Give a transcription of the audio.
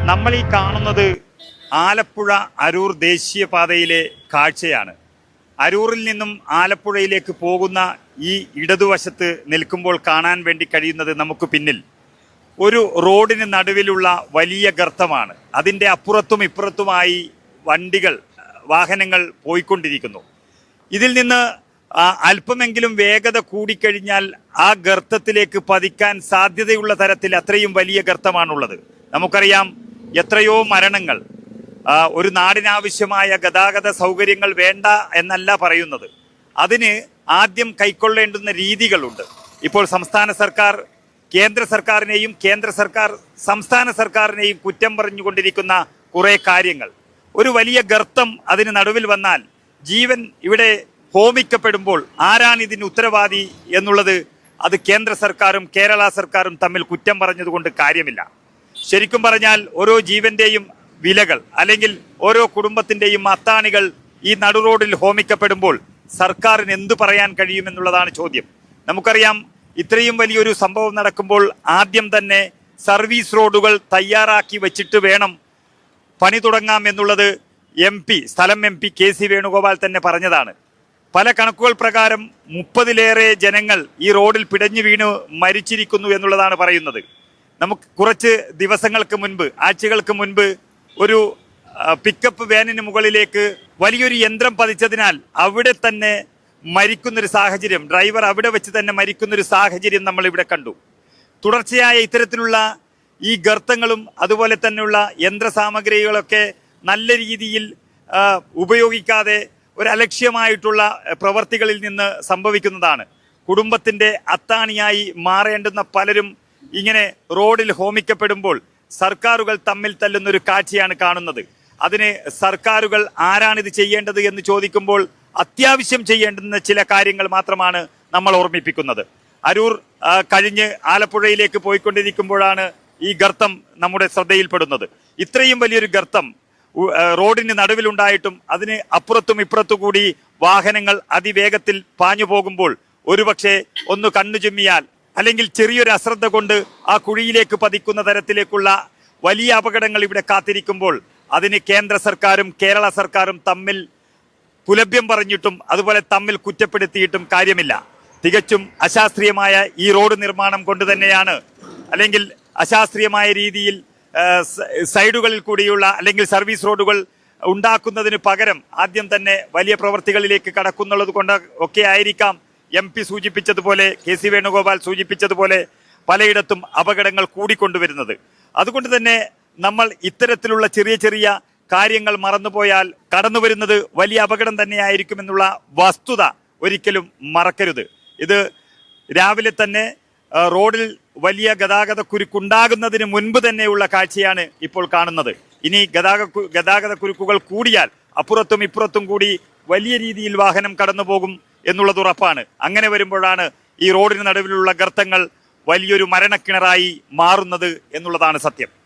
നമ്മൾ ഈ കാണുന്നത് ആലപ്പുഴ അരൂർ ദേശീയപാതയിലെ കാഴ്ചയാണ്. അരൂരിൽ നിന്നും ആലപ്പുഴയിലേക്ക് പോകുന്ന ഈ ഇടതുവശത്ത് നിൽക്കുമ്പോൾ കാണാൻ വേണ്ടി കഴിയുന്നത് നമുക്ക് പിന്നിൽ ഒരു റോഡിന് നടുവിലുള്ള വലിയ ഗർത്തമാണ്. അതിൻ്റെ അപ്പുറത്തും ഇപ്പുറത്തുമായി വാഹനങ്ങൾ പോയിക്കൊണ്ടിരിക്കുന്നു. ഇതിൽ നിന്ന് അല്പമെങ്കിലും വേഗത കൂടിക്കഴിഞ്ഞാൽ ആ ഗർത്തത്തിലേക്ക് പതിക്കാൻ സാധ്യതയുള്ള തരത്തിൽ അത്രയും വലിയ ഗർത്തമാണുള്ളത്. നമുക്കറിയാം, എത്രയോ മരണങ്ങൾ. ഒരു നാടിനാവശ്യമായ ഗതാഗത സൗകര്യങ്ങൾ വേണ്ട എന്നല്ല പറയുന്നത്, അതിന് ആദ്യം കൈക്കൊള്ളേണ്ടുന്ന രീതികളുണ്ട്. ഇപ്പോൾ സംസ്ഥാന സർക്കാർ കേന്ദ്ര സർക്കാരിനെയും കേന്ദ്ര സർക്കാർ സംസ്ഥാന സർക്കാരിനെയും കുറ്റം പറഞ്ഞുകൊണ്ടിരിക്കുന്ന കുറേ കാര്യങ്ങൾ. ഒരു വലിയ ഗർത്തം അതിന് നടുവിൽ വന്നാൽ ജീവൻ ഇവിടെ ഹോമിക്കപ്പെടുമ്പോൾ ആരാണ് ഇതിന് ഉത്തരവാദി എന്നുള്ളത് അത് കേന്ദ്ര സർക്കാരും കേരള സർക്കാരും തമ്മിൽ കുറ്റം പറഞ്ഞതുകൊണ്ട് കാര്യമില്ല. ശരിക്കും പറഞ്ഞാൽ ഓരോ ജീവന്റെയും വിലകൾ അല്ലെങ്കിൽ ഓരോ കുടുംബത്തിന്റെയും അത്താണികൾ ഈ നടുറോഡിൽ ഹോമിക്കപ്പെടുമ്പോൾ സർക്കാരിന് എന്തു പറയാൻ കഴിയുമെന്നുള്ളതാണ് ചോദ്യം. നമുക്കറിയാം, ഇത്രയും വലിയൊരു സംഭവം നടക്കുമ്പോൾ ആദ്യം തന്നെ സർവീസ് റോഡുകൾ തയ്യാറാക്കി വെച്ചിട്ട് വേണം പണി തുടങ്ങാം എന്നുള്ളത് സ്ഥലം M P K C Venugopal തന്നെ പറഞ്ഞതാണ്. പല കണക്കുകൾ പ്രകാരം 30-ലേറെ ജനങ്ങൾ ഈ റോഡിൽ പിടഞ്ഞു വീണ് മരിച്ചിരിക്കുന്നു എന്നുള്ളതാണ് പറയുന്നത്. നമുക്ക് കുറച്ച് ദിവസങ്ങൾക്ക് മുൻപ്, ആഴ്ചകൾക്ക് മുൻപ് ഒരു പിക്കപ്പ് വാനിന് മുകളിലേക്ക് വലിയൊരു യന്ത്രം പതിച്ചതിനാൽ അവിടെ തന്നെ മരിക്കുന്നൊരു സാഹചര്യം, ഡ്രൈവർ അവിടെ വെച്ച് തന്നെ മരിക്കുന്നൊരു സാഹചര്യം നമ്മൾ ഇവിടെ കണ്ടു. തുടർച്ചയായ ഇത്തരത്തിലുള്ള ഈ ഗർത്തങ്ങളും അതുപോലെ തന്നെയുള്ള യന്ത്രസാമഗ്രികളൊക്കെ നല്ല രീതിയിൽ ഉപയോഗിക്കാതെ ഒരു അലക്ഷ്യമായിട്ടുള്ള പ്രവർത്തികളിൽ നിന്ന് സംഭവിക്കുന്നതാണ്. കുടുംബത്തിന്റെ അത്താണിയായി മാറേണ്ടുന്ന പലരും ഇങ്ങനെ റോഡിൽ ഹോമിക്കപ്പെടുമ്പോൾ സർക്കാരുകൾ തമ്മിൽ തല്ലുന്നൊരു കാഴ്ചയാണ് കാണുന്നത്. അതിന് സർക്കാരുകൾ ആരാണിത് ചെയ്യേണ്ടത് എന്ന് ചോദിക്കുമ്പോൾ അത്യാവശ്യം ചെയ്യേണ്ടുന്ന ചില കാര്യങ്ങൾ മാത്രമാണ് നമ്മൾ ഓർമ്മിപ്പിക്കുന്നത്. അരൂർ കഴിഞ്ഞ് ആലപ്പുഴയിലേക്ക് പോയിക്കൊണ്ടിരിക്കുമ്പോഴാണ് ഈ ഗർത്തം നമ്മുടെ ശ്രദ്ധയിൽപ്പെടുന്നത്. ഇത്രയും വലിയൊരു ഗർത്തം റോഡിന് നടുവിലുണ്ടായിട്ടും അതിന് അപ്പുറത്തും ഇപ്പുറത്തു കൂടി വാഹനങ്ങൾ അതിവേഗത്തിൽ പാഞ്ഞു പോകുമ്പോൾ ഒരുപക്ഷെ ഒന്ന് കണ്ണു ചുമ്മിയാൽ അല്ലെങ്കിൽ ചെറിയൊരു അശ്രദ്ധ കൊണ്ട് ആ കുഴിയിലേക്ക് പതിക്കുന്ന തരത്തിലേക്കുള്ള വലിയ അപകടങ്ങൾ ഇവിടെ കാത്തിരിക്കുമ്പോൾ അതിന് കേന്ദ്ര സർക്കാരും കേരള സർക്കാരും തമ്മിൽ പുലഭ്യം പറഞ്ഞിട്ടും അതുപോലെ തമ്മിൽ കുറ്റപ്പെടുത്തിയിട്ടും കാര്യമില്ല. തികച്ചും അശാസ്ത്രീയമായ ഈ റോഡ് നിർമ്മാണം കൊണ്ട് തന്നെയാണ്, അല്ലെങ്കിൽ അശാസ്ത്രീയമായ രീതിയിൽ സൈഡുകളിൽ കൂടിയുള്ള അല്ലെങ്കിൽ സർവീസ് റോഡുകൾ ഉണ്ടാക്കുന്നതിന് പകരം ആദ്യം തന്നെ വലിയ പ്രവർത്തികളിലേക്ക് കടക്കുന്നുള്ളത് കൊണ്ട് ഒക്കെ ആയിരിക്കാം എം പി സൂചിപ്പിച്ചതുപോലെ, കെ സി വേണുഗോപാൽ സൂചിപ്പിച്ചതുപോലെ പലയിടത്തും അപകടങ്ങൾ കൂടിക്കൊണ്ടുവരുന്നത്. അതുകൊണ്ട് തന്നെ നമ്മൾ ഇത്തരത്തിലുള്ള ചെറിയ ചെറിയ കാര്യങ്ങൾ മറന്നുപോയാൽ കടന്നു വരുന്നത് വലിയ അപകടം തന്നെയായിരിക്കുമെന്നുള്ള വസ്തുത ഒരിക്കലും മറക്കരുത്. ഇത് രാവിലെ തന്നെ റോഡിൽ വലിയ ഗതാഗത കുരുക്കുണ്ടാകുന്നതിന് മുൻപ് തന്നെയുള്ള കാഴ്ചയാണ് ഇപ്പോൾ കാണുന്നത്. ഇനി ഗതാഗത കുരുക്കുകൾ കൂടിയാൽ അപ്പുറത്തും ഇപ്പുറത്തും കൂടി വലിയ രീതിയിൽ വാഹനം കടന്നു പോകും എന്നുള്ളത് ഉറപ്പാണ്. അങ്ങനെ വരുമ്പോഴാണ് ഈ റോഡിന് നടുവിലുള്ള ഗർത്തങ്ങൾ വലിയൊരു മരണക്കിണറായി മാറുന്നത് എന്നുള്ളതാണ് സത്യം.